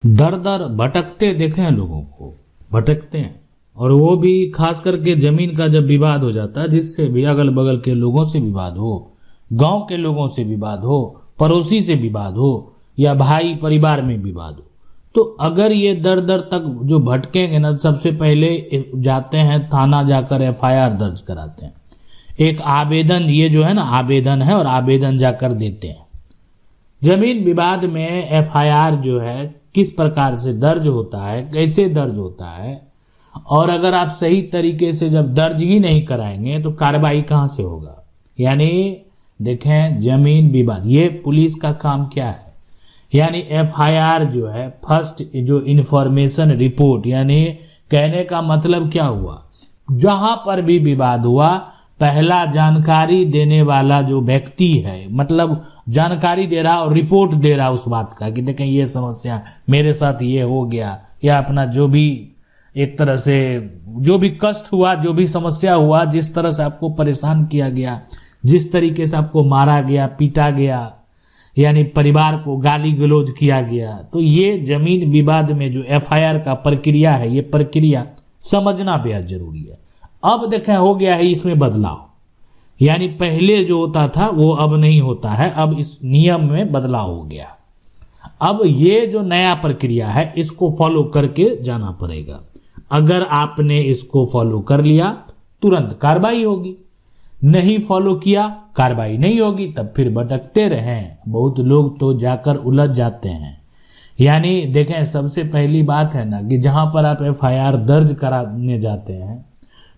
दर दर भटकते देखे हैं लोगों को, भटकते हैं। और वो भी खास करके जमीन का जब विवाद हो जाता है, जिससे भी अगल बगल के लोगों से विवाद हो, गांव के लोगों से विवाद हो, पड़ोसी से विवाद हो, या भाई परिवार में विवाद हो, तो अगर ये दर दर तक जो भटकेंगे ना, सबसे पहले जाते हैं थाना, जाकर एफआईआर दर्ज कराते हैं। एक आवेदन, ये जो है ना आवेदन है, और आवेदन जाकर देते हैं। जमीन विवाद में एफआईआर जो है किस प्रकार से दर्ज होता है, कैसे दर्ज होता है, और अगर आप सही तरीके से जब दर्ज ही नहीं कराएंगे तो कार्रवाई कहाँ से होगा। यानी देखें, जमीन विवाद, ये पुलिस का काम क्या है, यानी एफआईआर जो है फर्स्ट जो इंफॉर्मेशन रिपोर्ट, यानी कहने का मतलब क्या हुआ, जहां पर भी विवाद हुआ पहला जानकारी देने वाला जो व्यक्ति है, मतलब जानकारी दे रहा और रिपोर्ट दे रहा उस बात का कि देखें ये समस्या मेरे साथ ये हो गया, या अपना जो भी एक तरह से जो भी कष्ट हुआ, जो भी समस्या हुआ, जिस तरह से आपको परेशान किया गया, जिस तरीके से आपको मारा गया, पीटा गया, यानी परिवार को गाली गलौज किया गया, तो ये जमीन विवाद में जो एफआईआर का प्रक्रिया है, ये प्रक्रिया समझना बेहद जरूरी है। अब देखें हो गया है इसमें बदलाव, यानी पहले जो होता था वो अब नहीं होता है, अब इस नियम में बदलाव हो गया। अब ये जो नया प्रक्रिया है इसको फॉलो करके जाना पड़ेगा। अगर आपने इसको फॉलो कर लिया तुरंत कार्रवाई होगी, नहीं फॉलो किया कार्रवाई नहीं होगी, तब फिर भटकते रहें। बहुत लोग तो जाकर उलझ जाते हैं। यानी देखें, सबसे पहली बात है ना कि जहां पर आप एफआईआर दर्ज कराने जाते हैं,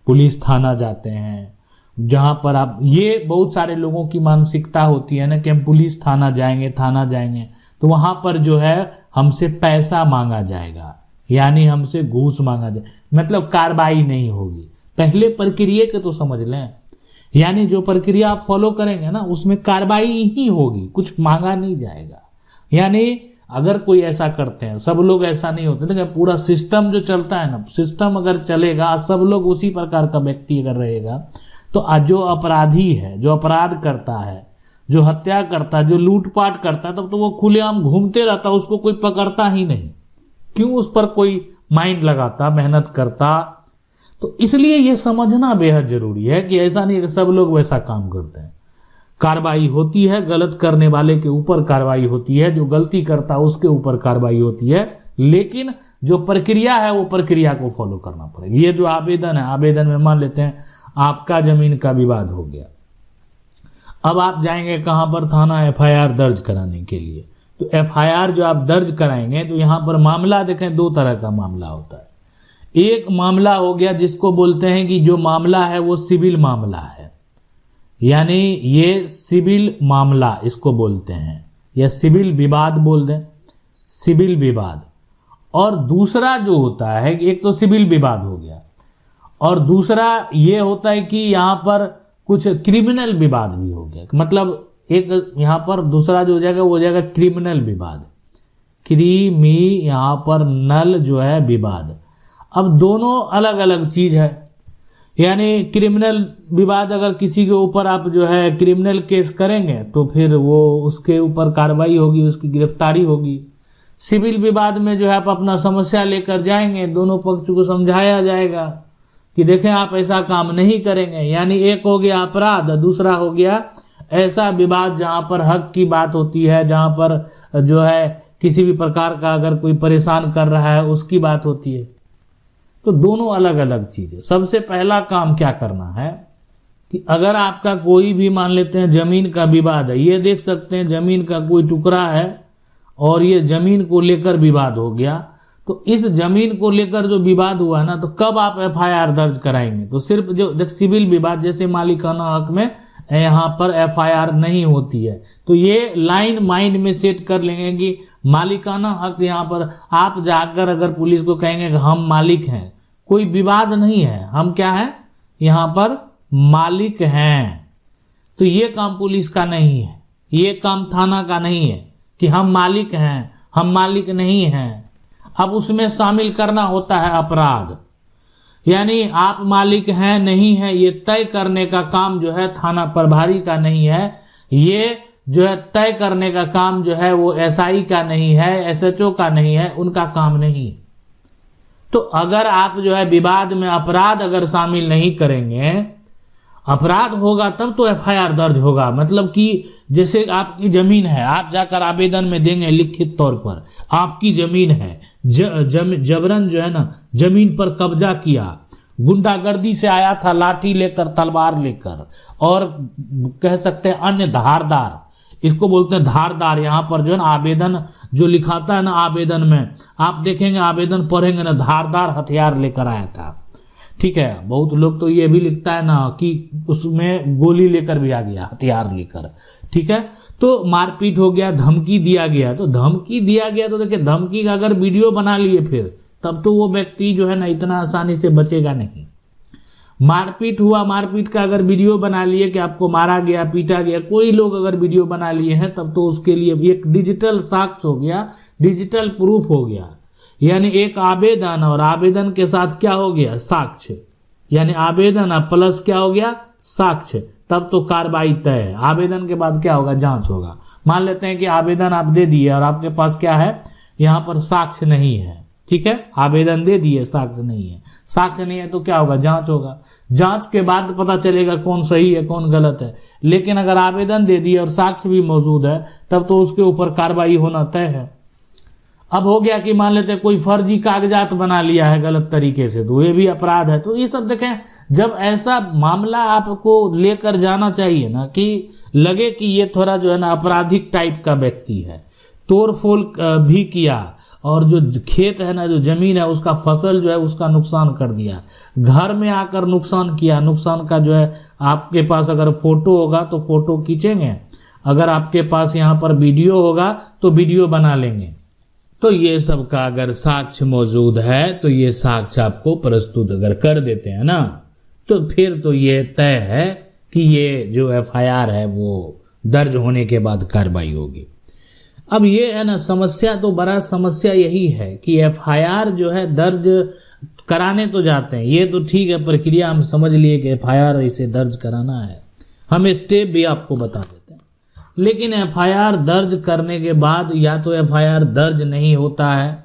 पुलिस थाना जाते हैं, जहां पर आप, ये बहुत सारे लोगों की मानसिकता होती है ना कि हम पुलिस थाना जाएंगे तो वहां पर जो है हमसे पैसा मांगा जाएगा, यानी हमसे घूस मांगा जाए, मतलब कार्रवाई नहीं होगी। पहले प्रक्रिया के तो समझ लें, यानी जो प्रक्रिया आप फॉलो करेंगे ना उसमें कार्रवाई ही होगी, कुछ मांगा नहीं जाएगा। यानी अगर कोई ऐसा करते हैं, सब लोग ऐसा नहीं होते, लेकिन पूरा सिस्टम जो चलता है ना, सिस्टम अगर चलेगा, सब लोग उसी प्रकार का व्यक्ति अगर रहेगा, तो जो अपराधी है, जो अपराध करता है, जो हत्या करता है, जो लूटपाट करता है, तब तो वो खुलेआम घूमते रहता, उसको कोई पकड़ता ही नहीं। क्यों उस पर कोई माइंड लगाता, मेहनत करता। तो इसलिए ये समझना बेहद जरूरी है कि ऐसा नहीं है कि सब लोग वैसा काम करते हैं। कार्रवाई होती है, गलत करने वाले के ऊपर कार्रवाई होती है, जो गलती करता है उसके ऊपर कार्रवाई होती है, लेकिन जो प्रक्रिया है वो प्रक्रिया को फॉलो करना पड़ेगा। ये जो आवेदन है, आवेदन में मान लेते हैं आपका जमीन का विवाद हो गया, अब आप जाएंगे कहां पर, थाना, एफआईआर दर्ज कराने के लिए। तो एफआईआर जो आप दर्ज कराएंगे तो यहां पर मामला देखें, दो तरह का मामला होता है। एक मामला हो गया जिसको बोलते हैं कि जो मामला है वो सिविल मामला है, यानी ये सिविल मामला इसको बोलते हैं, या सिविल विवाद बोल दें, सिविल विवाद। और दूसरा जो होता है, एक तो सिविल विवाद हो गया, और दूसरा ये होता है कि यहाँ पर कुछ क्रिमिनल विवाद भी हो गया। मतलब एक यहाँ पर दूसरा जो हो जाएगा वो हो जाएगा क्रिमिनल विवाद, क्रीमी यहाँ पर नल जो है विवाद। अब दोनों अलग अलग चीज है। यानी क्रिमिनल विवाद, अगर किसी के ऊपर आप जो है क्रिमिनल केस करेंगे तो फिर वो उसके ऊपर कार्रवाई होगी, उसकी गिरफ्तारी होगी। सिविल विवाद में जो है आप अपना समस्या लेकर जाएंगे, दोनों पक्ष को समझाया जाएगा कि देखें आप ऐसा काम नहीं करेंगे। यानी एक हो गया अपराध, दूसरा हो गया ऐसा विवाद जहां पर हक की बात होती है, जहां पर जो है किसी भी प्रकार का अगर कोई परेशान कर रहा है उसकी बात होती है। तो दोनों अलग अलग चीजें। सबसे पहला काम क्या करना है कि अगर आपका कोई भी, मान लेते हैं जमीन का विवाद है, ये देख सकते हैं जमीन का कोई टुकड़ा है और ये जमीन को लेकर विवाद हो गया, तो इस जमीन को लेकर जो विवाद हुआ ना, तो कब आप एफआईआर दर्ज कराएंगे, तो सिर्फ जो सिविल विवाद जैसे मालिकाना हक में यहाँ पर एफआईआर नहीं होती है, तो ये लाइन माइंड में सेट कर लेंगे कि मालिकाना हक, यहाँ पर आप जाकर अगर पुलिस को कहेंगे कि हम मालिक हैं, कोई विवाद नहीं है, हम क्या है यहाँ पर मालिक हैं, तो ये काम पुलिस का नहीं है, ये काम थाना का नहीं है कि हम मालिक हैं, हम मालिक नहीं हैं। अब उसमें शामिल करना होता है अपराध, यानी आप मालिक हैं नहीं हैं ये तय करने का काम जो है थाना प्रभारी का नहीं है, ये जो है तय करने का काम जो है वो एसआई का नहीं है, एसएचओ का नहीं है, उनका काम नहीं। तो अगर आप जो है विवाद में अपराध अगर शामिल नहीं करेंगे, अपराध होगा तब तो एफआईआर दर्ज होगा। मतलब कि जैसे आपकी जमीन है, आप जाकर आवेदन में देंगे लिखित तौर पर आपकी जमीन है, जबरन जो है ना जमीन पर कब्जा किया, गुंडागर्दी से आया था लाठी लेकर, तलवार लेकर, और कह सकते हैं अन्य धारदार, इसको बोलते हैं धारदार। यहाँ पर जो है ना आवेदन जो लिखाता है ना आवेदन में, आप देखेंगे आवेदन पढ़ेंगे ना, धारदार हथियार लेकर आया था। ठीक है, बहुत लोग तो ये भी लिखता है ना कि उसमें गोली लेकर भी आ गया, हथियार लेकर। ठीक है, तो मारपीट हो गया, धमकी दिया गया। तो धमकी दिया गया तो देखिए, धमकी का अगर वीडियो बना लिए फिर तब तो वो व्यक्ति जो है ना इतना आसानी से बचेगा नहीं। मारपीट हुआ, मारपीट का अगर वीडियो बना लिए कि आपको मारा गया, पीटा गया, कोई लोग अगर वीडियो बना लिए हैं, तब तो उसके लिए एक डिजिटल साक्ष्य हो गया, डिजिटल प्रूफ हो गया। यानी एक आवेदन और आवेदन के साथ क्या हो गया, साक्ष्य। यानी आवेदन प्लस क्या हो गया, साक्ष्य। तब तो कार्रवाई तय है। आवेदन के बाद क्या होगा, जांच होगा। मान लेते हैं कि आवेदन आप दे दिए और आपके पास क्या है, यहाँ पर साक्ष्य नहीं है। ठीक है, आवेदन दे दिए, साक्ष्य नहीं है। साक्ष्य नहीं है तो क्या होगा, जांच होगा। जांच के बाद पता चलेगा कौन सही है कौन गलत है। लेकिन अगर आवेदन दे दिए और साक्ष्य भी मौजूद है, तब तो उसके ऊपर कार्रवाई होना तय है। अब हो गया कि मान लेते हैं कोई फर्जी कागजात बना लिया है गलत तरीके से, तो ये भी अपराध है। तो ये सब देखें, जब ऐसा मामला आपको लेकर जाना चाहिए ना कि लगे कि ये थोड़ा जो है ना आपराधिक टाइप का व्यक्ति है, तोड़फोड़ भी किया और जो खेत है ना, जो जमीन है, उसका फसल जो है उसका नुकसान कर दिया, घर में आकर नुकसान किया। नुकसान का जो है आपके पास अगर फोटो होगा तो फोटो खींचेंगे, अगर आपके पास यहाँ पर वीडियो होगा तो वीडियो बना लेंगे। तो ये सब का अगर साक्ष्य मौजूद है तो ये साक्ष्य आपको प्रस्तुत अगर कर देते हैं ना, तो फिर तो ये तय है कि ये जो एफआईआर है वो दर्ज होने के बाद कार्रवाई होगी। अब ये है ना समस्या, तो बड़ा समस्या यही है कि एफआईआर जो है दर्ज कराने तो जाते हैं, ये तो ठीक है, प्रक्रिया हम समझ लिए कि एफआईआर इसे दर्ज कराना है, हम स्टेप भी आपको बता देते हैं। लेकिन एफआईआर दर्ज करने के बाद या तो एफआईआर दर्ज नहीं होता है,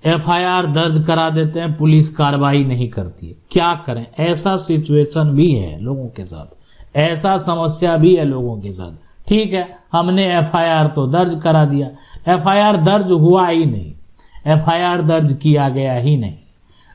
एफआईआर दर्ज करा देते हैं, पुलिस कार्रवाई नहीं करती है। क्या करें, ऐसा सिचुएशन भी है लोगों के साथ, ऐसा समस्या भी है लोगों के साथ। ठीक है, हमने एफआईआर तो दर्ज करा दिया, एफआईआर दर्ज हुआ ही नहीं, एफआईआर दर्ज किया गया ही नहीं,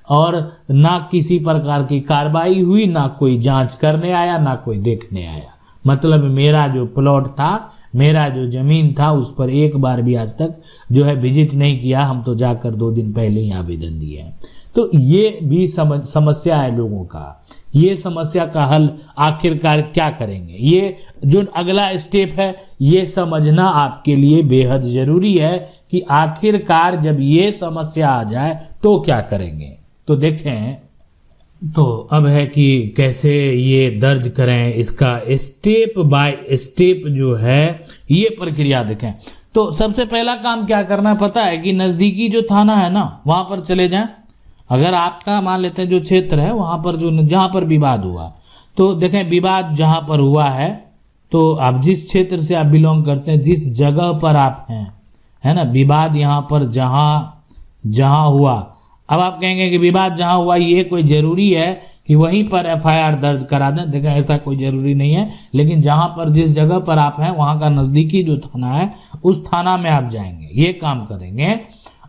और ना किसी प्रकार की कार्रवाई हुई, ना कोई जांच करने आया, ना कोई देखने आया। मतलब मेरा जो प्लॉट था, मेरा जो जमीन था, उस पर एक बार भी आज तक जो है विजिट नहीं किया। हम तो जाकर 2 दिन पहले ही आवेदन दिए हैं। तो ये भी समस्या है लोगों का। ये समस्या का हल आखिरकार क्या करेंगे, ये जो अगला स्टेप है, ये समझना आपके लिए बेहद जरूरी है कि आखिरकार जब ये समस्या आ जाए तो क्या करेंगे। तो देखें, तो अब है कि कैसे ये दर्ज करें, इसका स्टेप बाय स्टेप जो है ये प्रक्रिया देखें। तो सबसे पहला काम क्या करना पता है कि नज़दीकी जो थाना है ना, वहाँ पर चले जाएं। अगर आपका मान लेते हैं जो क्षेत्र है वहाँ पर जो जहाँ पर विवाद हुआ, तो देखें विवाद जहाँ पर हुआ है, तो आप जिस क्षेत्र से आप बिलोंग करते हैं, जिस जगह पर आप हैं, है ना, विवाद यहाँ पर जहाँ हुआ। अब आप कहेंगे कि विवाद जहाँ हुआ ये कोई ज़रूरी है कि वहीं पर एफआईआर दर्ज करा दें। देखें, ऐसा कोई ज़रूरी नहीं है, लेकिन जहाँ पर जिस जगह पर आप हैं वहाँ का नज़दीकी जो थाना है उस थाना में आप जाएंगे, ये काम करेंगे।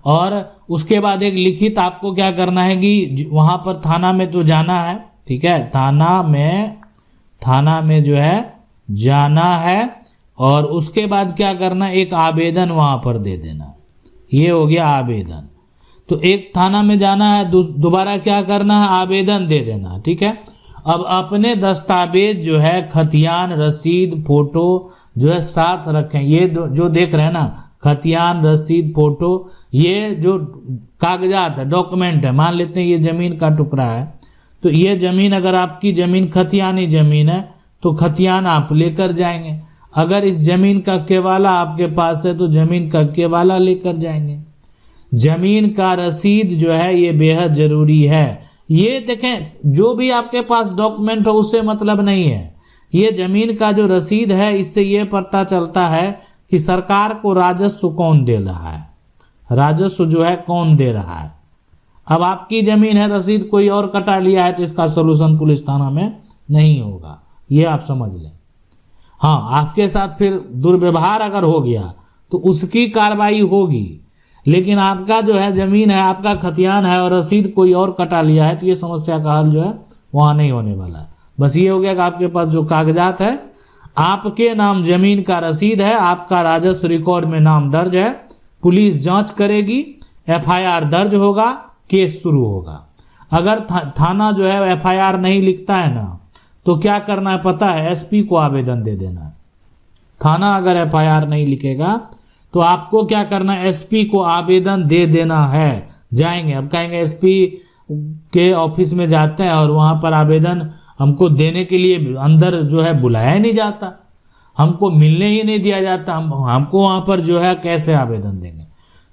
और उसके बाद एक लिखित आपको क्या करना है कि वहाँ पर थाना में तो जाना है, ठीक है, थाना में जो है जाना है, और उसके बाद क्या करना, एक आवेदन वहाँ पर दे देना। ये हो गया आवेदन। तो एक थाना में जाना है, दोबारा क्या करना है, आवेदन दे देना। ठीक है, अब अपने दस्तावेज जो है, खतियान, रसीद, फोटो जो है साथ रखें। ये जो देख रहे हैं ना, खतियान, रसीद, फोटो, ये जो कागजात है, डॉक्यूमेंट है। मान लेते हैं ये जमीन का टुकड़ा है, तो ये जमीन अगर आपकी जमीन खतियानी जमीन है तो खतियान आप लेकर जाएंगे। अगर इस जमीन का केवाला आपके पास है तो जमीन का केवाला लेकर जाएंगे। जमीन का रसीद जो है ये बेहद जरूरी है। ये देखें, जो भी आपके पास डॉक्यूमेंट हो उससे मतलब नहीं है, ये जमीन का जो रसीद है, इससे ये पता चलता है कि सरकार को राजस्व कौन दे रहा है, राजस्व जो है कौन दे रहा है। अब आपकी जमीन है, रसीद कोई और कटा लिया है, तो इसका सोल्यूशन पुलिस थाना में नहीं होगा, ये आप समझ लें। हाँ, आपके साथ फिर दुर्व्यवहार अगर हो गया तो उसकी कार्रवाई होगी, लेकिन आपका जो है जमीन है, आपका खतियान है और रसीद कोई और कटा लिया है, तो ये समस्या का हल जो है वहाँ नहीं होने वाला है। बस ये हो गया कि आपके पास जो कागजात है, आपके नाम जमीन का रसीद है, आपका राजस्व रिकॉर्ड में नाम दर्ज है, पुलिस जांच करेगी, एफआईआर दर्ज होगा, केस शुरू होगा। अगर थाना जो है एफआईआर नहीं लिखता है ना, तो क्या करना है पता है, एसपी को आवेदन दे देना है। थाना अगर एफआईआर नहीं लिखेगा तो आपको क्या करना है, एसपी को आवेदन दे देना है। जाएंगे, अब कहेंगे एसपी के ऑफिस में जाते हैं और वहां पर आवेदन हमको देने के लिए अंदर जो है बुलाया नहीं जाता, हमको मिलने ही नहीं दिया जाता, हमको वहां पर जो है कैसे आवेदन देंगे।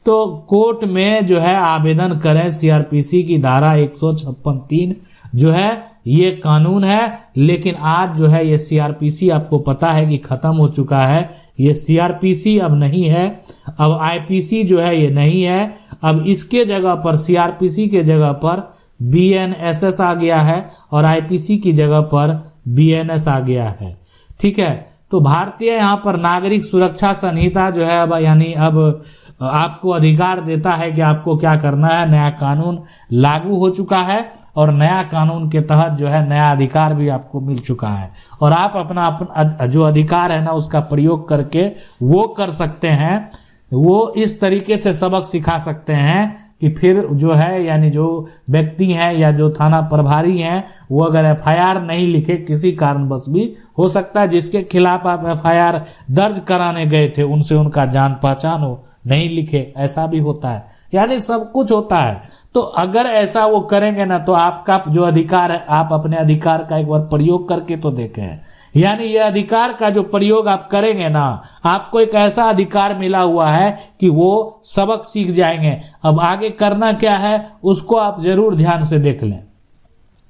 तो कोर्ट में जो है आवेदन करें। सीआरपीसी की धारा 156(3) जो है ये कानून है, लेकिन आज जो है ये सीआरपीसी आपको पता है कि खत्म हो चुका है। ये सीआरपीसी अब नहीं है, अब आईपीसी जो है ये नहीं है। अब इसके जगह पर, सीआरपीसी के जगह पर बीएनएसएस आ गया है और आईपीसी की जगह पर बीएनएस आ गया है। ठीक है, तो भारतीय यहाँ पर नागरिक सुरक्षा संहिता जो है अब यानी अब आपको अधिकार देता है कि आपको क्या करना है। नया कानून लागू हो चुका है और नया कानून के तहत जो है नया अधिकार भी आपको मिल चुका है और आप अपना जो अधिकार है ना उसका प्रयोग करके वो कर सकते हैं। वो इस तरीके से सबक सिखा सकते हैं कि फिर जो है यानी जो व्यक्ति हैं या जो थाना प्रभारी हैं वो अगर एफआईआर नहीं लिखे, किसी कारणवश भी हो सकता है जिसके खिलाफ आप एफआईआर दर्ज कराने गए थे उनसे उनका जान पहचान हो, नहीं लिखे, ऐसा भी होता है, यानी सब कुछ होता है। तो अगर ऐसा वो करेंगे ना तो आपका जो अधिकार है, आप अपने अधिकार का एक बार प्रयोग करके तो देखें। यानी ये अधिकार का जो प्रयोग आप करेंगे ना, आपको एक ऐसा अधिकार मिला हुआ है कि वो सबक सीख जाएंगे। अब आगे करना क्या है उसको आप जरूर ध्यान से देख लें।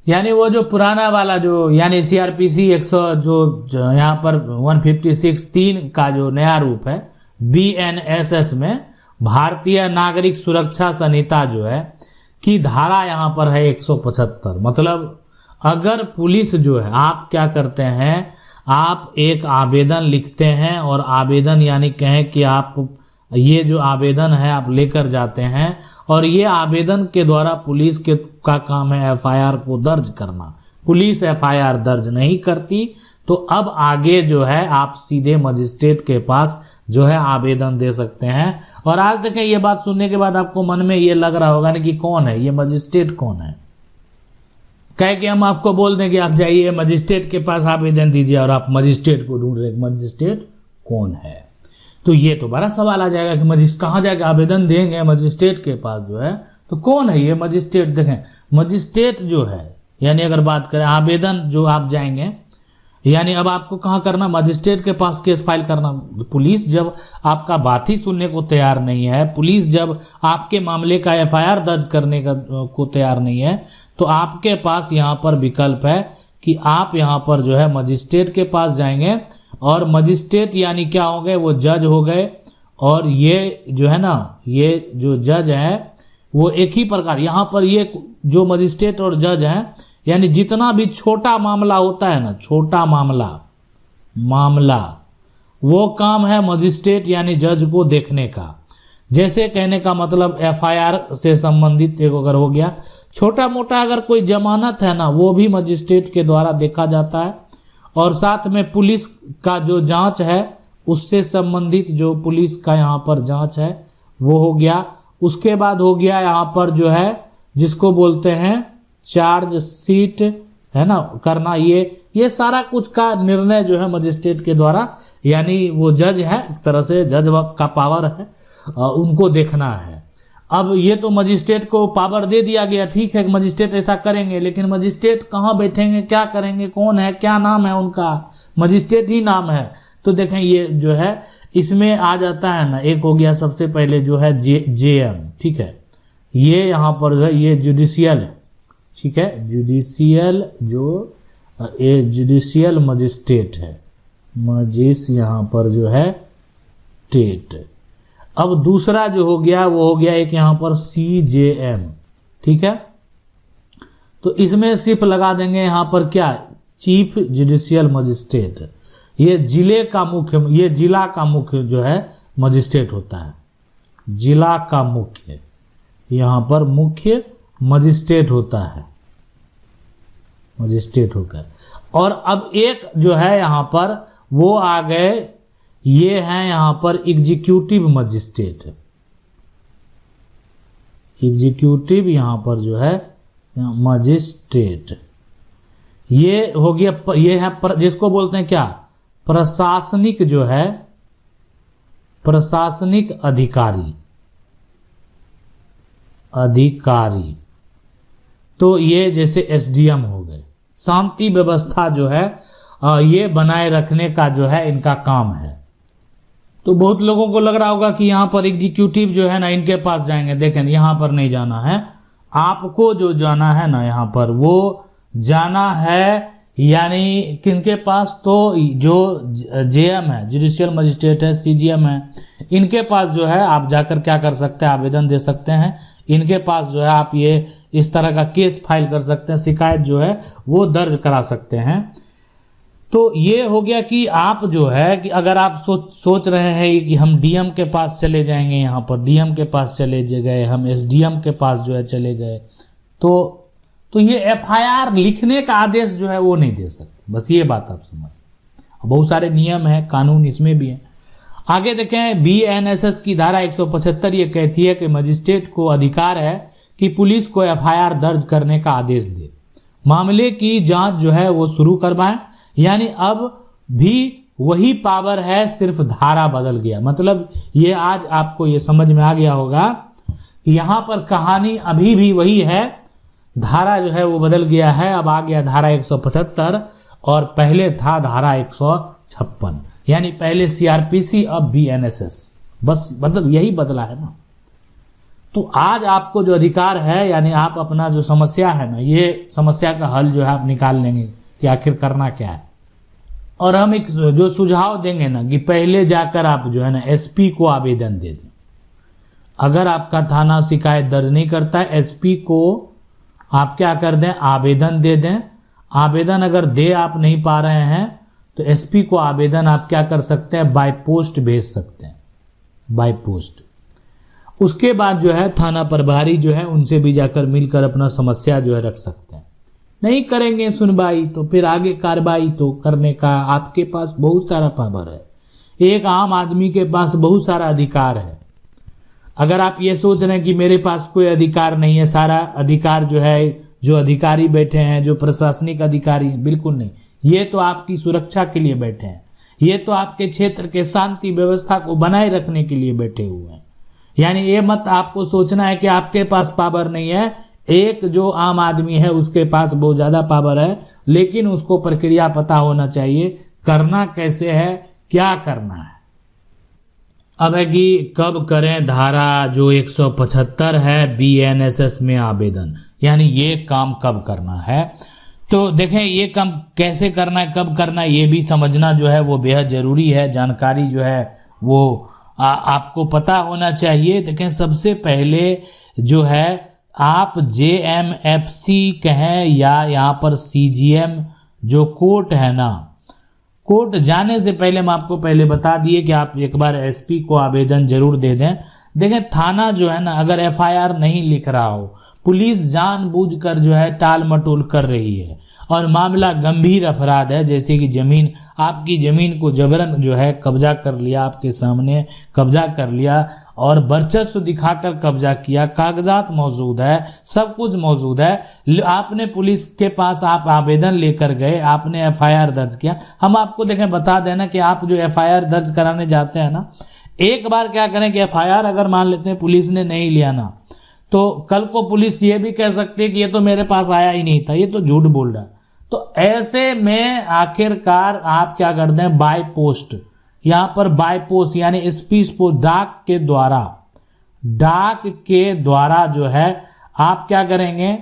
यानी वो जो पुराना वाला जो यानी सीआरपीसी 100 जो यहाँ पर 156(3) का जो नया रूप है बीएनएसएस में भारतीय नागरिक सुरक्षा संहिता जो है की धारा यहाँ पर है 175। मतलब अगर पुलिस जो है, आप क्या करते हैं, आप एक आवेदन लिखते हैं और आवेदन यानी कहें कि आप ये जो आवेदन है आप लेकर जाते हैं और ये आवेदन के द्वारा पुलिस के का काम है एफआईआर को दर्ज करना। पुलिस एफआईआर दर्ज नहीं करती तो अब आगे जो है आप सीधे मजिस्ट्रेट के पास जो है आवेदन दे सकते हैं। और आज देखें ये बात सुनने के बाद आपको मन में ये लग रहा होगा ना कि कौन है ये मजिस्ट्रेट, कौन है। कहे कि हम आपको बोल दें कि आप जाइए मजिस्ट्रेट के पास आवेदन दीजिए और आप मजिस्ट्रेट को ढूंढ रहे, मजिस्ट्रेट कौन है। तो ये तो बड़ा सवाल आ जाएगा कि मजिस्ट्रेट कहाँ जाके आवेदन देंगे, मजिस्ट्रेट के पास जो है तो कौन है ये मजिस्ट्रेट। देखें मजिस्ट्रेट जो है यानी अगर बात करें आवेदन जो आप जाएंगे यानी अब आपको कहाँ करना, मजिस्ट्रेट के पास केस फाइल करना। पुलिस जब आपका बात ही सुनने को तैयार नहीं है, पुलिस जब आपके मामले का एफआईआर दर्ज करने को तैयार नहीं है, तो आपके पास यहाँ पर विकल्प है कि आप यहाँ पर जो है मजिस्ट्रेट के पास जाएंगे और मजिस्ट्रेट यानी क्या हो गए, वो जज हो गए। और ये जो है ना, ये जो जज है वो एक ही प्रकार, यहाँ पर ये जो मजिस्ट्रेट और जज हैं यानी जितना भी छोटा मामला होता है ना, छोटा मामला वो काम है मजिस्ट्रेट यानी जज को देखने का। जैसे कहने का मतलब एफआईआर से संबंधित एक अगर हो गया, छोटा मोटा अगर कोई जमानत है ना वो भी मजिस्ट्रेट के द्वारा देखा जाता है। और साथ में पुलिस का जो जांच है उससे संबंधित जो पुलिस का यहाँ पर जांच है वो हो गया। उसके बाद हो गया यहाँ पर जो है जिसको बोलते हैं चार्ज शीट है ना करना, ये सारा कुछ का निर्णय जो है मजिस्ट्रेट के द्वारा यानी वो जज है, एक तरह से जज का पावर है, उनको देखना है। अब ये तो मजिस्ट्रेट को पावर दे दिया गया, ठीक है मजिस्ट्रेट ऐसा करेंगे, लेकिन मजिस्ट्रेट कहाँ बैठेंगे, क्या करेंगे, कौन है, क्या नाम है उनका, मजिस्ट्रेट ही नाम है। तो देखें ये जो है इसमें आ जाता है ना, एक हो गया सबसे पहले जो है जेएम, ठीक है, ये यहाँ पर जो है ये जुडिशियल है, ठीक है, जुडिशियल जो ये जुडिशियल मजिस्ट्रेट है, मजिस यहाँ पर जो है टेट। अब दूसरा जो हो गया वो हो गया एक यहाँ पर CJM, ठीक है। तो इसमें सिर्फ लगा देंगे यहाँ पर क्या, चीफ जुडिशियल मजिस्ट्रेट। ये जिले का मुख्य, ये जिला का मुख्य जो है मजिस्ट्रेट होता है, जिला का मुख्य, यहाँ पर मुख्य मजिस्ट्रेट होता है, मजिस्ट्रेट होकर। और अब एक जो है यहाँ पर वो आ गए, ये है यहाँ पर एग्जीक्यूटिव मजिस्ट्रेट, एग्जीक्यूटिव यहाँ पर जो है मजिस्ट्रेट। ये हो गया, ये है जिसको बोलते हैं क्या, प्रशासनिक जो है, प्रशासनिक अधिकारी, अधिकारी। तो ये जैसे SDM हो गए, शांति व्यवस्था जो है ये बनाए रखने का जो है इनका काम है। तो बहुत लोगों को लग रहा होगा कि यहाँ पर एग्जीक्यूटिव जो है ना इनके पास जाएंगे, देखें यहाँ पर नहीं जाना है, आपको जो जाना है ना यहाँ पर वो जाना है यानी किनके पास, तो जो JM है, जुडिशियल मजिस्ट्रेट है, CJM है, इनके पास जो है आप जाकर क्या कर सकते हैं, आवेदन दे सकते हैं। इनके पास जो है आप ये इस तरह का केस फाइल कर सकते हैं, शिकायत जो है वो दर्ज करा सकते हैं। तो ये हो गया कि आप जो है कि अगर आप सोच रहे हैं कि हम DM के पास चले जाएंगे, यहाँ पर DM के पास चले गए, हम SDM के पास जो है चले गए, तो ये FIR लिखने का आदेश जो है वो नहीं दे सकते। बस ये बात आप समझ, बहुत सारे नियम है, कानून इसमें भी है। आगे देखें, BNSS की धारा 175 ये कहती है कि मजिस्ट्रेट को अधिकार है कि पुलिस को FIR दर्ज करने का आदेश दे, मामले की जांच जो है वो शुरू करवाएं। यानी अब भी वही पावर है, सिर्फ धारा बदल गया। मतलब ये आज आपको ये समझ में आ गया होगा कि यहाँ पर कहानी अभी भी वही है, धारा जो है वो बदल गया है। अब आ गया धारा 175 और पहले था धारा 156, यानी पहले CRPC अब BNSS, बस मतलब यही बदला है ना। तो आज आपको जो अधिकार है, यानी आप अपना जो समस्या है ना, ये समस्या का हल जो है आप निकाल लेंगे कि आखिर करना क्या है। और हम एक जो सुझाव देंगे ना कि पहले जाकर आप जो है ना SP को आवेदन दे दें। अगर आपका थाना शिकायत दर्ज नहीं करता है, SP को आप क्या कर दें, आवेदन दे दें। आवेदन अगर दे आप नहीं पा रहे हैं तो SP को आवेदन आप क्या कर सकते हैं, बाय पोस्ट भेज सकते हैं, बाय पोस्ट। उसके बाद जो है थाना प्रभारी जो है उनसे भी जाकर मिलकर अपना समस्या जो है रख सकते हैं। नहीं करेंगे सुनवाई तो फिर आगे कार्रवाई तो करने का आपके पास बहुत सारा पावर है। एक आम आदमी के पास बहुत सारा अधिकार है। अगर आप ये सोच रहे हैं कि मेरे पास कोई अधिकार नहीं है, सारा अधिकार जो है जो अधिकारी बैठे हैं, जो प्रशासनिक अधिकारी, बिल्कुल नहीं। ये तो आपकी सुरक्षा के लिए बैठे हैं, ये तो आपके क्षेत्र के शांति व्यवस्था को बनाए रखने के लिए बैठे हुए हैं। यानी ये मत आपको सोचना है कि आपके पास पावर नहीं है। एक जो आम आदमी है उसके पास बहुत ज्यादा पावर है, लेकिन उसको प्रक्रिया पता होना चाहिए, करना कैसे है, क्या करना है। अब है कि कब करें धारा जो 175 है BNSS में आवेदन, यानी ये काम कब करना है। तो देखें ये काम कैसे करना है, कब करना है, ये भी समझना जो है वो बेहद जरूरी है। जानकारी जो है वो आपको पता होना चाहिए। देखें सबसे पहले जो है आप JMFC कहें या यहाँ पर CGM जो कोर्ट है ना, कोर्ट जाने से पहले हम आपको पहले बता दिए कि आप एक बार SP को आवेदन जरूर दे दें। देखें थाना जो है ना अगर FIR नहीं लिख रहा हो, पुलिस जानबूझकर जो है टाल मटोल कर रही है और मामला गंभीर अपराध है, जैसे कि जमीन, आपकी जमीन को जबरन जो है कब्जा कर लिया, आपके सामने कब्जा कर लिया और वर्चस्व दिखाकर कब्जा किया, कागजात मौजूद है, सब कुछ मौजूद है, आपने पुलिस के पास आप आवेदन लेकर गए, आपने FIR दर्ज किया। हम आपको देखें बता देना कि आप जो FIR दर्ज कराने जाते हैं ना, एक बार क्या करें कि FIR अगर मान लेते हैं पुलिस ने नहीं लिया ना, तो कल को पुलिस ये भी कह सकती है कि ये तो मेरे पास आया ही नहीं था, ये तो झूठ बोल रहा है। तो ऐसे में आखिरकार आप क्या कर दें, बाय पोस्ट, यहाँ पर बाय पोस्ट यानी स्पीड पोस्ट, डाक के द्वारा जो है आप क्या करेंगे,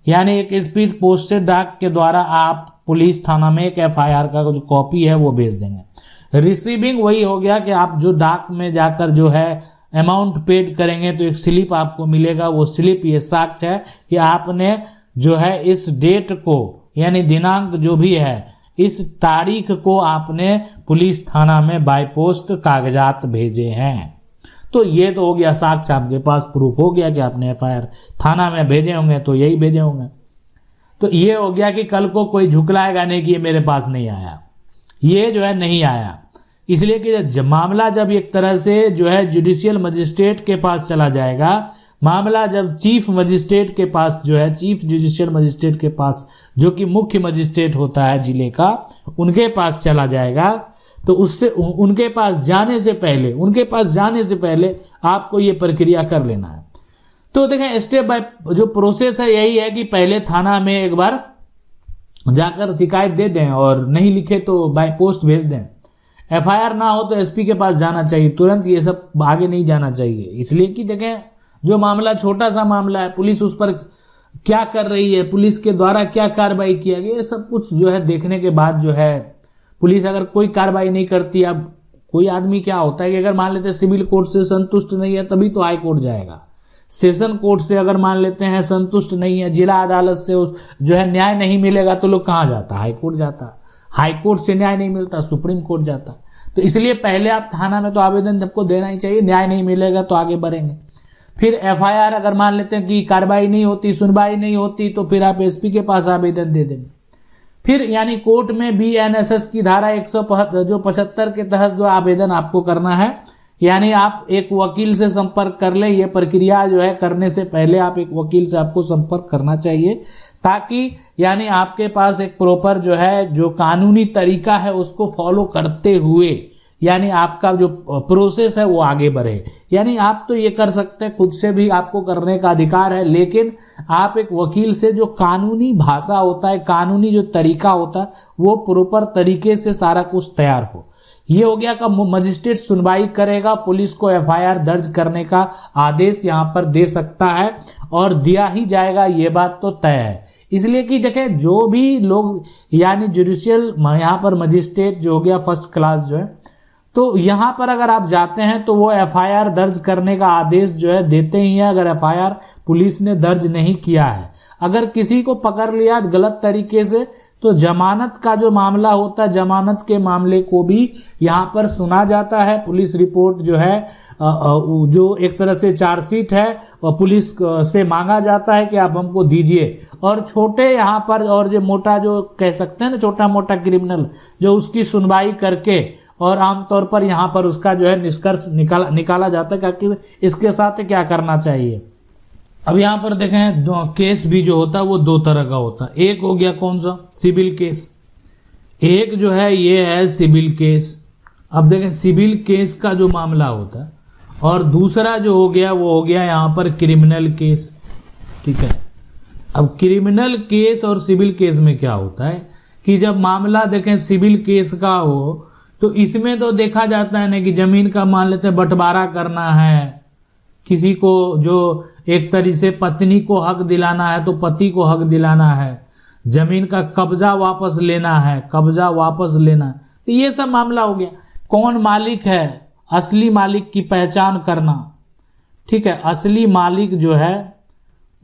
यानी एक स्पीड पोस्ट से डाक के द्वारा आप पुलिस थाना में एक FIR का जो कॉपी है वो भेज देंगे। रिसीविंग वही हो गया कि आप जो डाक में जाकर जो है अमाउंट पेड करेंगे तो एक स्लिप आपको मिलेगा, वो स्लिप ये साक्ष्य है कि आपने जो है इस डेट को यानी दिनांक जो भी है इस तारीख को आपने पुलिस थाना में बाय पोस्ट कागजात भेजे हैं। तो ये तो हो गया साक्ष्य, आपके पास प्रूफ हो गया कि आपने FIR थाना में भेजे होंगे तो यही भेजे होंगे। तो ये हो गया कि कल को कोई झुकलाएगा नहीं कि ये मेरे पास नहीं आया, ये जो है नहीं आया। इसलिए कि मामला जब एक तरह से जो है जुडिशियल मजिस्ट्रेट के पास चला जाएगा, मामला जब चीफ मजिस्ट्रेट के पास जो है चीफ जुडिशियल मजिस्ट्रेट के पास जो कि मुख्य मजिस्ट्रेट होता है जिले का, उनके पास चला जाएगा तो उससे उनके पास जाने से पहले आपको ये प्रक्रिया कर लेना है। तो देखें स्टेप बाय जो प्रोसेस है यही है कि पहले थाना में एक बार जाकर शिकायत दे दें और नहीं लिखे तो बाय पोस्ट भेज दें। FIR ना हो तो SP के पास जाना चाहिए तुरंत, ये सब आगे नहीं जाना चाहिए। इसलिए कि देखें जो मामला छोटा सा मामला है, पुलिस उस पर क्या कर रही है, पुलिस के द्वारा क्या कार्रवाई किया गया, ये सब कुछ जो है देखने के बाद जो है पुलिस अगर कोई कार्रवाई नहीं करती, अब कोई आदमी क्या होता है कि अगर मान लेते हैं सिविल कोर्ट से संतुष्ट नहीं है तभी तो हाई कोर्ट जाएगा, सेशन कोर्ट से अगर मान लेते हैं संतुष्ट नहीं है, जिला अदालत से जो है न्याय नहीं मिलेगा तो लोग कहाँ जाता है, हाई कोर्ट जाता है, हाई कोर्ट से न्याय नहीं मिलता सुप्रीम कोर्ट जाता है। तो इसलिए पहले आप थाना में तो आवेदन सबको देना ही चाहिए, न्याय नहीं मिलेगा तो आगे बढ़ेंगे। फिर FIR अगर मान लेते हैं कि कार्रवाई नहीं होती, सुनवाई नहीं होती, तो फिर आप SP के पास आवेदन दे देंगे। फिर यानी कोर्ट में BNSS की धारा 175 के तहत जो आवेदन आपको करना है, यानी आप एक वकील से संपर्क कर ले। ये प्रक्रिया जो है करने से पहले आप एक वकील से आपको संपर्क करना चाहिए, ताकि यानी आपके पास एक प्रॉपर जो है जो कानूनी तरीका है उसको फॉलो करते हुए यानी आपका जो प्रोसेस है वो आगे बढ़े। यानी आप तो ये कर सकते हैं, खुद से भी आपको करने का अधिकार है, लेकिन आप एक वकील से जो कानूनी भाषा होता है, कानूनी जो तरीका होता है, वो प्रॉपर तरीके से सारा कुछ तैयार हो। ये हो गया का मजिस्ट्रेट सुनवाई करेगा, पुलिस को FIR दर्ज करने का आदेश यहाँ पर दे सकता है और दिया ही जाएगा, ये बात तो तय है। इसलिए कि देखें जो भी लोग यानी जुडिशियल यहाँ पर मजिस्ट्रेट जो हो गया फर्स्ट क्लास जो है, तो यहाँ पर अगर आप जाते हैं तो वो FIR दर्ज करने का आदेश जो है देते ही है। अगर FIR पुलिस ने दर्ज नहीं किया है, अगर किसी को पकड़ लिया गलत तरीके से, तो जमानत का जो मामला होता है, जमानत के मामले को भी यहाँ पर सुना जाता है। पुलिस रिपोर्ट जो है जो एक तरह से चार्जशीट है और पुलिस से मांगा जाता है कि आप हमको दीजिए। और छोटे यहाँ पर और जो मोटा जो कह सकते हैं ना, छोटा मोटा क्रिमिनल जो उसकी सुनवाई करके और आमतौर पर यहाँ पर उसका जो है निष्कर्ष निकाला जाता है कि इसके साथ क्या करना चाहिए। अब यहाँ पर देखें केस भी जो होता है वो दो तरह का होता है। एक हो गया कौन सा, सिविल केस। एक जो है ये है सिविल केस। अब देखें सिविल केस का जो मामला होता है, और दूसरा जो हो गया वो हो गया यहाँ पर क्रिमिनल केस। ठीक है, अब क्रिमिनल केस और सिविल केस में क्या होता है कि जब मामला देखें सिविल केस का हो तो इसमें तो देखा जाता है ना कि जमीन का मान लेते हैं बंटवारा करना है, किसी को जो एक तरीके से पत्नी को हक दिलाना है तो पति को हक दिलाना है, जमीन का कब्जा वापस लेना है, कब्जा वापस लेना है। तो ये सब मामला हो गया। कौन मालिक है, असली मालिक की पहचान करना। ठीक है, असली मालिक जो है,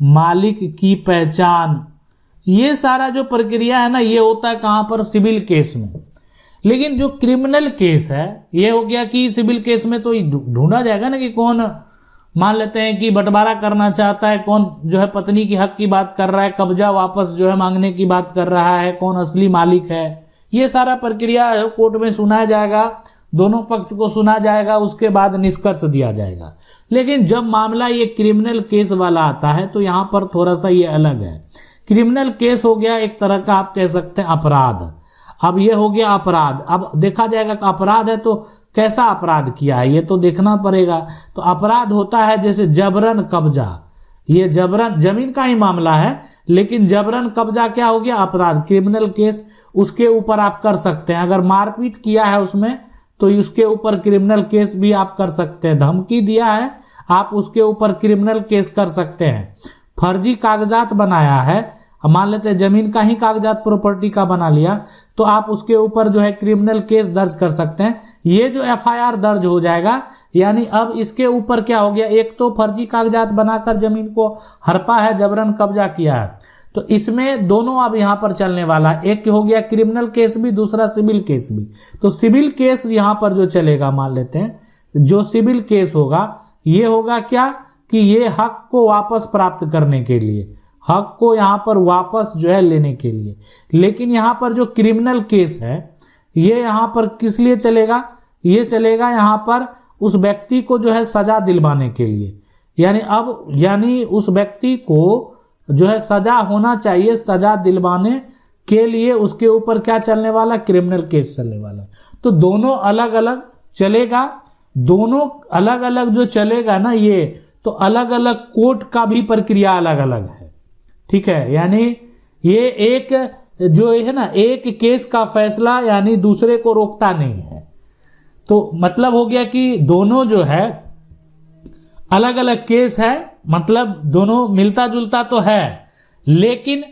मालिक की पहचान, ये सारा जो प्रक्रिया है ना ये होता है कहाँ पर, सिविल केस में। लेकिन जो क्रिमिनल केस है ये हो गया कि सिविल केस में तो ढूंढा जाएगा ना कि कौन मान लेते हैं कि बंटवारा करना चाहता है, कौन जो है पत्नी की हक की बात कर रहा है, कब्जा वापस जो है मांगने की बात कर रहा है, कौन असली मालिक है। ये सारा प्रक्रिया कोर्ट में सुनाया जाएगा, दोनों पक्ष को सुना जाएगा, उसके बाद निष्कर्ष दिया जाएगा। लेकिन जब मामला ये क्रिमिनल केस वाला आता है तो यहाँ पर थोड़ा सा ये अलग है। क्रिमिनल केस हो गया एक तरह का आप कह सकते हैं अपराध। अब ये हो गया अपराध। अब देखा जाएगा कि अपराध है तो कैसा अपराध किया है ये तो देखना पड़ेगा। तो अपराध होता है जैसे जबरन कब्जा, ये जबरन जमीन का ही मामला है लेकिन जबरन कब्जा क्या हो गया, अपराध। क्रिमिनल केस उसके ऊपर आप कर सकते हैं। अगर मारपीट किया है उसमें तो उसके ऊपर क्रिमिनल केस भी आप कर सकते हैं। धमकी दिया है आप उसके ऊपर क्रिमिनल केस कर सकते हैं। फर्जी कागजात बनाया है अब मान लेते हैं जमीन का ही कागजात प्रॉपर्टी का बना लिया, तो आप उसके ऊपर जो है क्रिमिनल केस दर्ज कर सकते हैं। ये जो एफआईआर दर्ज हो जाएगा, यानी अब इसके ऊपर क्या हो गया, एक तो फर्जी कागजात बनाकर जमीन को हड़पा है, जबरन कब्जा किया है, तो इसमें दोनों अब यहाँ पर चलने वाला, एक हो गया क्रिमिनल केस भी, दूसरा सिविल केस भी। तो सिविल केस यहाँ पर जो चलेगा, मान लेते हैं जो सिविल केस होगा, ये होगा क्या कि ये हक को वापस प्राप्त करने के लिए, हक को यहाँ पर वापस जो है लेने के लिए। लेकिन यहाँ पर जो क्रिमिनल केस है, ये यहाँ पर किस लिए चलेगा, ये चलेगा यहाँ पर उस व्यक्ति को जो है सजा दिलवाने के लिए। यानी उस व्यक्ति को जो है सजा होना चाहिए, सजा दिलवाने के लिए उसके ऊपर क्या चलने वाला, क्रिमिनल केस चलने वाला। तो दोनों अलग अलग चलेगा, दोनों अलग अलग जो चलेगा ना, ये तो अलग अलग कोर्ट का भी प्रक्रिया अलग अलग है, ठीक है। यानी ये एक जो है ना, एक केस का फैसला यानी दूसरे को रोकता नहीं है। तो मतलब हो गया कि दोनों जो है अलग अलग केस है, मतलब दोनों मिलता जुलता तो है, लेकिन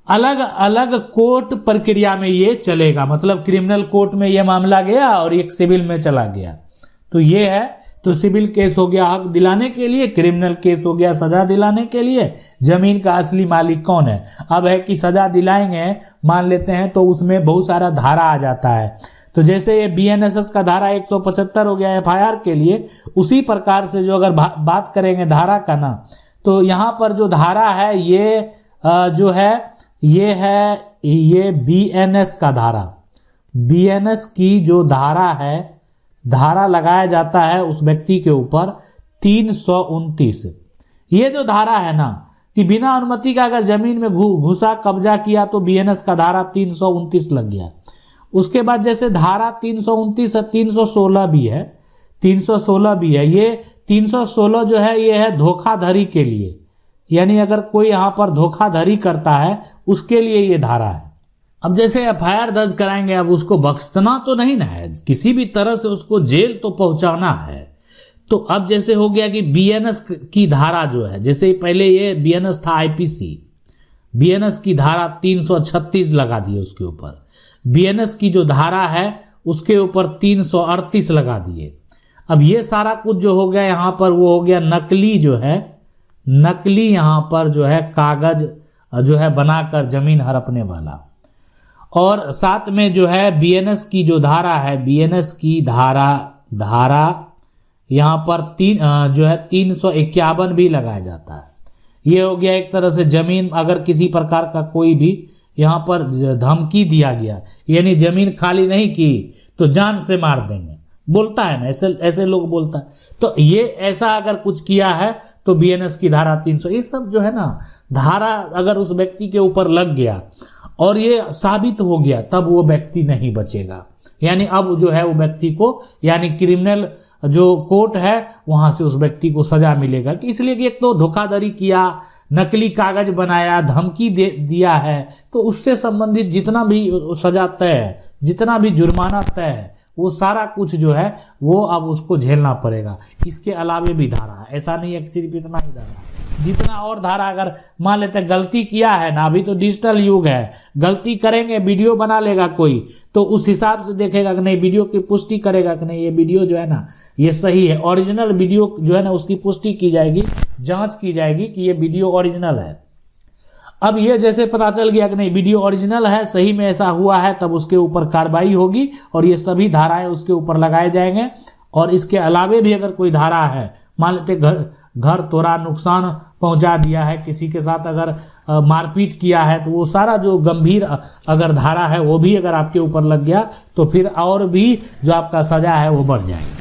अलग अलग कोर्ट प्रक्रिया में ये चलेगा। मतलब क्रिमिनल कोर्ट में ये मामला गया और एक सिविल में चला गया, तो ये है। तो सिविल केस हो गया हक दिलाने के लिए, क्रिमिनल केस हो गया सजा दिलाने के लिए। जमीन का असली मालिक कौन है, अब है कि सजा दिलाएंगे मान लेते हैं, तो उसमें बहुत सारा धारा आ जाता है। तो जैसे ये बीएनएसएस का धारा 175 हो गया एफआईआर के लिए, उसी प्रकार से जो अगर बात करेंगे धारा का ना, तो यहाँ पर जो धारा है ये जो है ये बीएनएस का धारा, बीएनएस की जो धारा है, धारा लगाया जाता है उस व्यक्ति के ऊपर 329। ये जो धारा है ना कि बिना अनुमति का अगर जमीन में घुसा कब्जा किया तो बीएनएस का धारा 329 लग गया। उसके बाद जैसे धारा 329 है, 316 भी है, 316 भी है। ये 316 जो है ये है धोखाधड़ी के लिए, यानी अगर कोई यहाँ पर धोखाधड़ी करता है उसके लिए ये धारा है। अब जैसे एफआईआर दर्ज कराएंगे, अब उसको बख्शना तो नहीं ना है, किसी भी तरह से उसको जेल तो पहुंचाना है। तो अब जैसे हो गया कि बीएनएस की धारा जो है, जैसे पहले ये बीएनएस था आईपीसी, बीएनएस की धारा 336 लगा दिए उसके ऊपर, बीएनएस की जो धारा है उसके ऊपर 338 लगा दिए। अब ये सारा कुछ जो हो गया यहाँ पर वो हो गया नकली, जो है नकली यहाँ पर जो है कागज जो है बनाकर जमीन हड़पने वाला। और साथ में जो है बीएनएस की जो धारा है, बीएनएस की धारा यहाँ पर जो है 351 भी लगाया जाता है। ये हो गया एक तरह से जमीन, अगर किसी प्रकार का कोई भी यहाँ पर धमकी दिया गया, यानी जमीन खाली नहीं की तो जान से मार देंगे, बोलता है ना, ऐसे लोग बोलता है। तो ये ऐसा अगर कुछ किया है तो बीएनएस की धारा 300, ये सब जो है ना धारा अगर उस व्यक्ति के ऊपर लग गया और ये साबित हो गया, तब वो व्यक्ति नहीं बचेगा। यानी अब जो है वो व्यक्ति को, यानी क्रिमिनल जो कोर्ट है वहां से उस व्यक्ति को सजा मिलेगा। कि इसलिए कि एक तो धोखाधड़ी किया, नकली कागज बनाया, धमकी दिया है, तो उससे संबंधित जितना भी सजा तय है, जितना भी जुर्माना तय है, वो सारा कुछ जो है वो अब उसको झेलना पड़ेगा। इसके अलावे भी धारा है, ऐसा नहीं है कि सिर्फ इतना ही धारा, जितना और धारा अगर मान लेते हैं गलती किया है ना, अभी तो डिजिटल युग है, गलती करेंगे वीडियो बना लेगा कोई, तो उस हिसाब से देखेगा कि नहीं, वीडियो की पुष्टि करेगा कि नहीं ये वीडियो जो है ना ये सही है, ओरिजिनल वीडियो जो है ना उसकी पुष्टि की जाएगी, जांच की जाएगी कि ये वीडियो ओरिजिनल है। अब ये जैसे पता चल गया कि नहीं वीडियो ओरिजिनल है, सही में ऐसा हुआ है, तब उसके ऊपर कार्रवाई होगी और ये सभी धाराएं उसके ऊपर लगाए जाएंगे। और इसके अलावे भी अगर कोई धारा है, मान लेते घर तोड़ा, नुकसान पहुंचा दिया है, किसी के साथ अगर मारपीट किया है, तो वो सारा जो गंभीर अगर धारा है वो भी अगर आपके ऊपर लग गया तो फिर और भी जो आपका सजा है वो बढ़ जाएगी।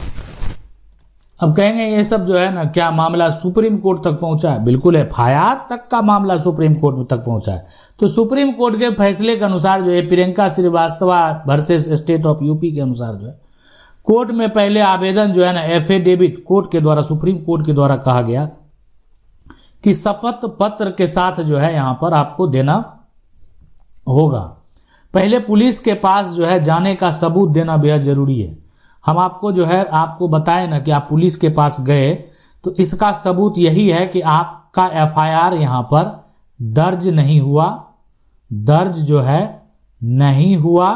अब कहेंगे ये सब जो है ना क्या मामला सुप्रीम कोर्ट तक पहुंचा है? बिल्कुल, एफआईआर तक का मामला सुप्रीम कोर्ट तक पहुंचा है। तो सुप्रीम कोर्ट के फैसले के अनुसार जो है Priyanka Srivastava versus state of UP के अनुसार जो है कोर्ट में पहले आवेदन जो है ना एफिडेविट कोर्ट के द्वारा, सुप्रीम कोर्ट के द्वारा कहा गया कि शपथ पत्र के साथ जो है यहां पर आपको देना होगा। पहले पुलिस के पास जो है जाने का सबूत देना बेहद जरूरी है। हम आपको जो है आपको बताए ना कि आप पुलिस के पास गए, तो इसका सबूत यही है कि आपका एफआईआर यहां पर दर्ज नहीं हुआ, दर्ज जो है नहीं हुआ,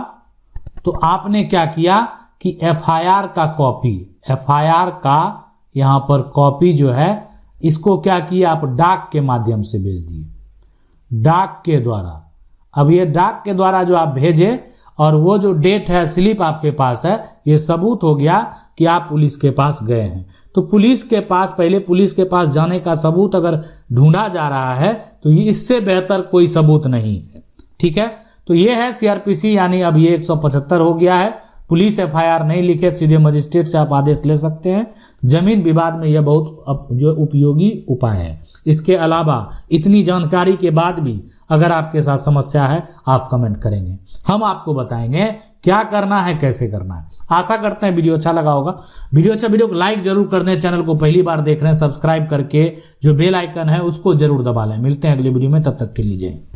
तो आपने क्या किया कि एफआईआर का कॉपी, एफआईआर का यहाँ पर कॉपी जो है इसको क्या किया आप डाक के माध्यम से भेज दिए, डाक के द्वारा। अब ये डाक के द्वारा जो आप भेजे और वो जो डेट है स्लिप आपके पास है, ये सबूत हो गया कि आप पुलिस के पास गए हैं। तो पुलिस के पास, पहले पुलिस के पास जाने का सबूत अगर ढूंढा जा रहा है तो ये इससे बेहतर कोई सबूत नहीं है। ठीक है, तो ये है सीआरपीसी, यानी अब ये 175 हो गया है। पुलिस एफआईआर नहीं लिखे, सीधे मजिस्ट्रेट से आप आदेश ले सकते हैं। जमीन विवाद में यह बहुत जो उपयोगी उपाय है। इसके अलावा इतनी जानकारी के बाद भी अगर आपके साथ समस्या है, आप कमेंट करेंगे, हम आपको बताएंगे क्या करना है, कैसे करना है। आशा करते हैं वीडियो अच्छा लगा होगा। वीडियो को लाइक जरूर कर दें। चैनल को पहली बार देख रहे हैं, सब्सक्राइब करके जो बेल आइकन है उसको जरूर दबा लें। मिलते हैं अगले वीडियो में, तब तक के लिए जय हिंद।